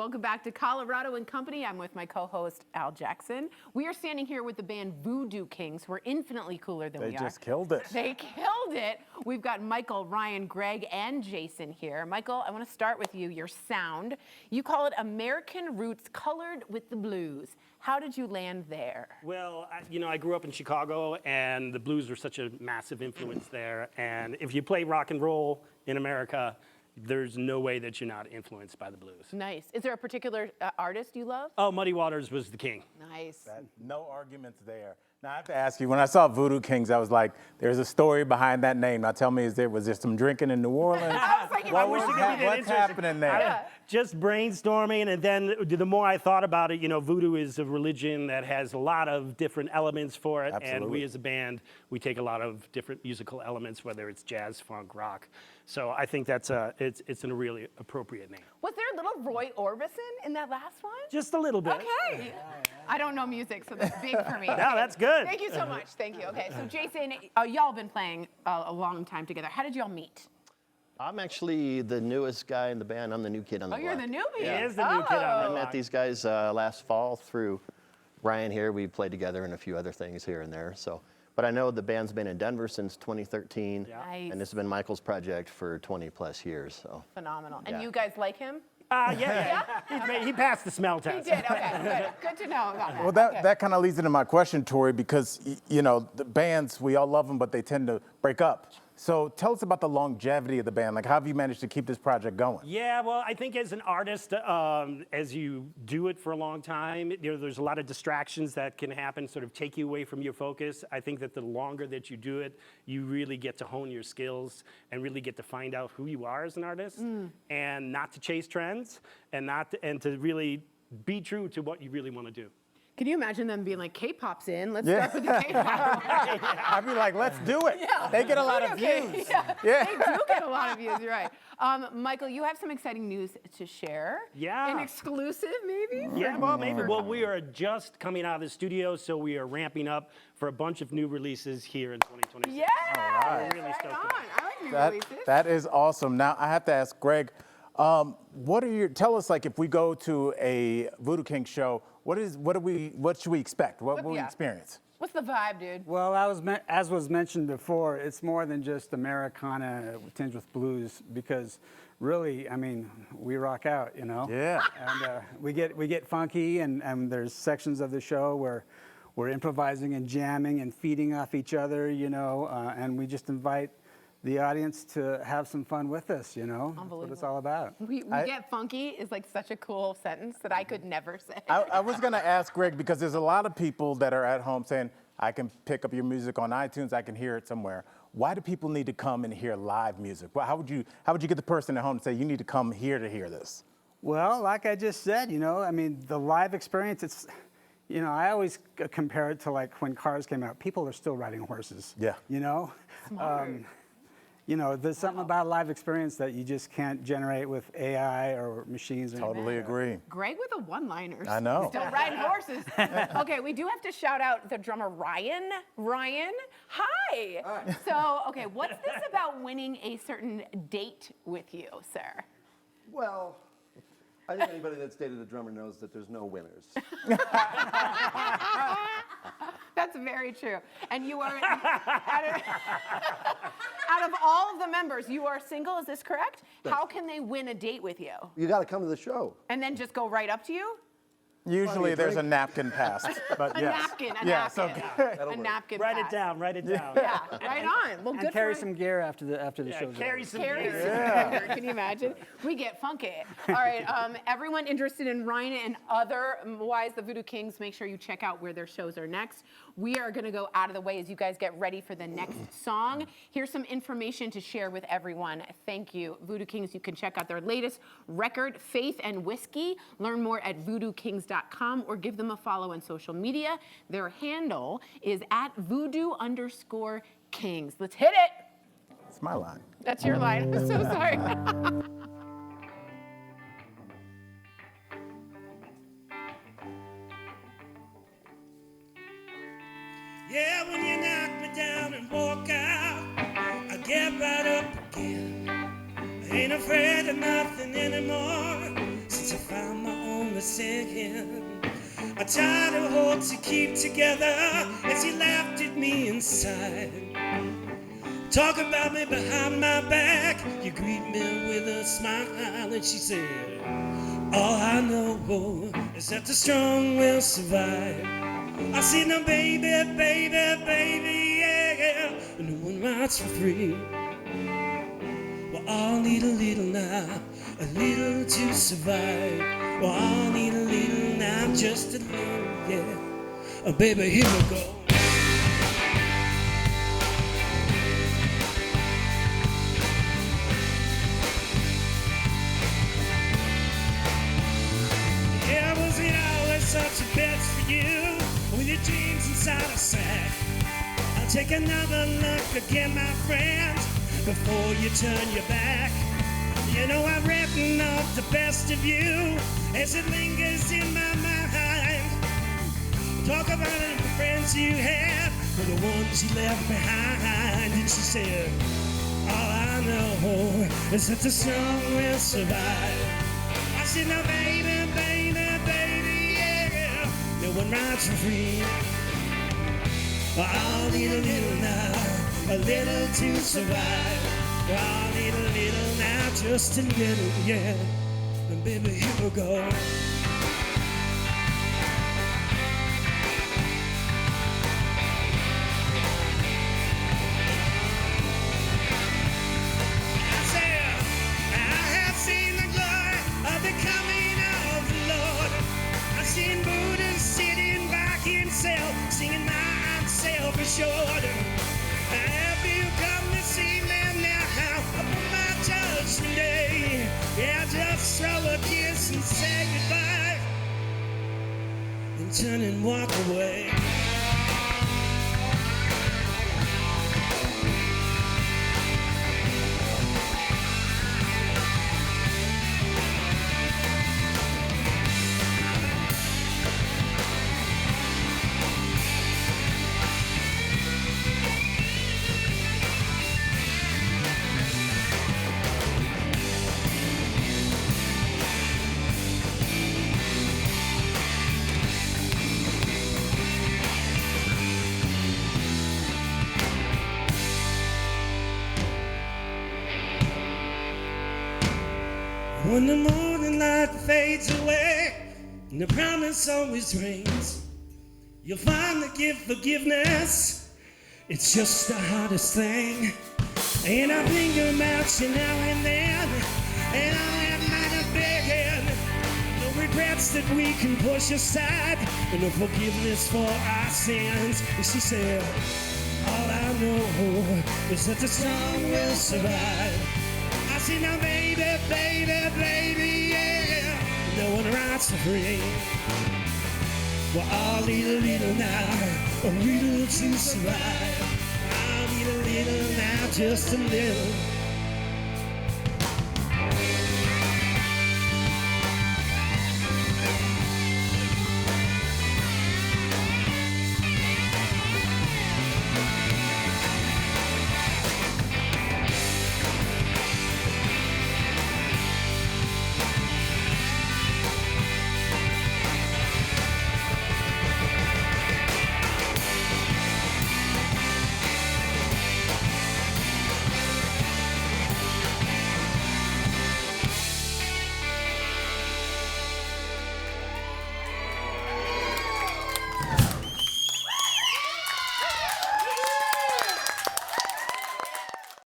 Welcome back to Colorado and Company. I'm with my co-host, Al Jackson. We are standing here with the band Voodoo Kings, who are infinitely cooler than we are. They just killed it. They killed it. We've got Michael, Ryan, Greg, and Jason here. Michael, I want to start with you, your sound. You call it American roots colored with the blues. How did you land there? Well, I grew up in Chicago, and the blues were such a massive influence there. And if you play rock and roll in America, there's no way that you're not influenced by the blues. Nice. Is there a particular artist you love? Oh, Muddy Waters was the king. Nice. No arguments there. Now, I have to ask you, when I saw Voodoo Kings, I was like, there's a story behind that name. Now, tell me, was there some drinking in New Orleans? What's happening there? Just brainstorming, and then the more I thought about it, voodoo is a religion that has a lot of different elements for it. Absolutely. And we as a band, we take a lot of different musical elements, whether it's jazz, funk, rock. So I think it's a really appropriate name. Was there a little Roy Orbison in that last one? Just a little bit. Okay. I don't know music, so that's big for me. No, that's good. Thank you so much. Thank you. Okay, so Jason, y'all been playing a long time together. How did y'all meet? I'm actually the newest guy in the band. I'm the new kid on the block. Oh, you're the newbie? He is the new kid on the I block. met these guys last fall through Ryan here. We played together in a few other things here and there. But I know the band's been in Denver since 2013. Yeah. Nice. And this has been Michael's project for 20 plus years. So. Phenomenal. Yeah. And you guys like him? Yeah. He passed the smell test. He did. Okay, good to know about that. Well, that kind of leads into my question, Tori, because, the bands, we all love them, but they tend to break up. So tell us about the longevity of the band. Like, how have you managed to keep this project going? Yeah, well, I think as an artist, as you do it for a long time, there's a lot of distractions that can happen, sort of take you away from your focus. I think that the longer that you do it, you really get to hone your skills and really get to find out who you are as an artist, and not to chase trends, and to really be true to what you really want to do. Can you imagine them being like, K-pop's in, let's start with the K-pop? I'd be like, let's do it. Yeah. They get a lot of views. Yeah. They do get a lot of views, you're right. Michael, you have some exciting news to share. Yeah. An exclusive, maybe? Yeah, well, maybe. Well, we are just coming out of the studio, so we are ramping up for a bunch of new releases here in 2026. Yeah, right. We're really stoked on. I like new releases. That is awesome. Now, I have to ask Greg, tell us, like, if we go to a Voodoo King show, what should we expect? What will we experience? What's the vibe, dude? Well, as was mentioned before, it's more than just Americana tinged with blues, because really, we rock out, Yeah. And we get funky, and there's sections of the show where we're improvising and jamming and feeding off each other, and we just invite the audience to have some fun with us, That's what it's all about. We get funky is like such a cool sentence that I could never say. I was going to ask Greg, because there's a lot of people that are at home saying, I can pick up your music on iTunes, I can hear it somewhere. Why do people need to come and hear live music? Well, how would you get the person at home to say, you need to come here to hear this? Well, like I just said, the live experience, it's, I always compare it to like when cars came out. People are still riding horses. Yeah. Smart. There's something about a live experience that you just can't generate with AI or machines. Totally agree. Greg with the one-liners. I know. Still riding horses. Okay, we do have to shout out the drummer, Ryan. Ryan, hi. Hi. So, okay, what's this about winning a certain date with you, sir? Well, I think anybody that's dated a drummer knows that there's no winners. That's very true. And you are, out of all of the members, you are single, is this correct? How can they win a date with you? You got to come to the show. And then just go right up to you? Usually there's a napkin passed, but A yes. napkin, a Yes, napkin. okay. A napkin Write it pass. down. Yeah, right on. Well, And good carry for some gear after the show's Carry over. some Carrie gear. Sander, can you imagine? We get funky. All right, everyone interested in Ryan and otherwise the Voodoo Kings, make sure you check out where their shows are next. We are gonna go out of the way as you guys get ready for the next song. Here's some information to share with everyone. Thank you. Voodoo Kings, you can check out their latest record, Faith and Whiskey. Learn more at voodoo-kings.com or give them a follow on social media. Their handle is at voodoo_kings. Let's hit it. It's my line. That's your line. I'm so sorry. Yeah, when you knock me down and walk out, I get right up again. I ain't afraid of nothing anymore since I found my never sinking. I tried to hold to keep together as he laughed at me inside. Talk about me behind my back, you greet me with a smile, and she said, all I know is that the strong will survive. I said, now baby, baby, baby, yeah, no one rides for free. Well, all need a little now, a little to survive. Well, all need a little now, just a little, yeah. Oh, baby, here we go. Yeah, was it always such a bet for you, with your dreams inside a sack? I'll take another look again, my friend, before you turn your back. You know I've written off the best of you as it lingers in my mind. Talk about the friends you had for the ones you left behind. And she said, all I know is that the strong will survive. I said, now baby, baby, baby, yeah, no one rides for free. I'll need a little now, a little to survive. I'll need a little now, just a little, yeah. And baby, here we go. I said, I have seen the glory of the coming of the Lord. I've seen Voodoo sitting back himself, singing myself assured. Have you come to see me now upon my judgment day? Yeah, just throw a kiss and say goodbye, and turn and walk away. When the morning light fades away and the promise always rings, you'll find that give forgiveness, it's just the hardest thing. And I think about you now and then, and all that might have been, no regrets that we can push aside, and no forgiveness for our sins. And she said, all I know is that the strong will survive. I said, now baby, baby, baby, yeah, no one rides for free. Well, I'll need a little now, a little to survive. I'll need a little now, just a little.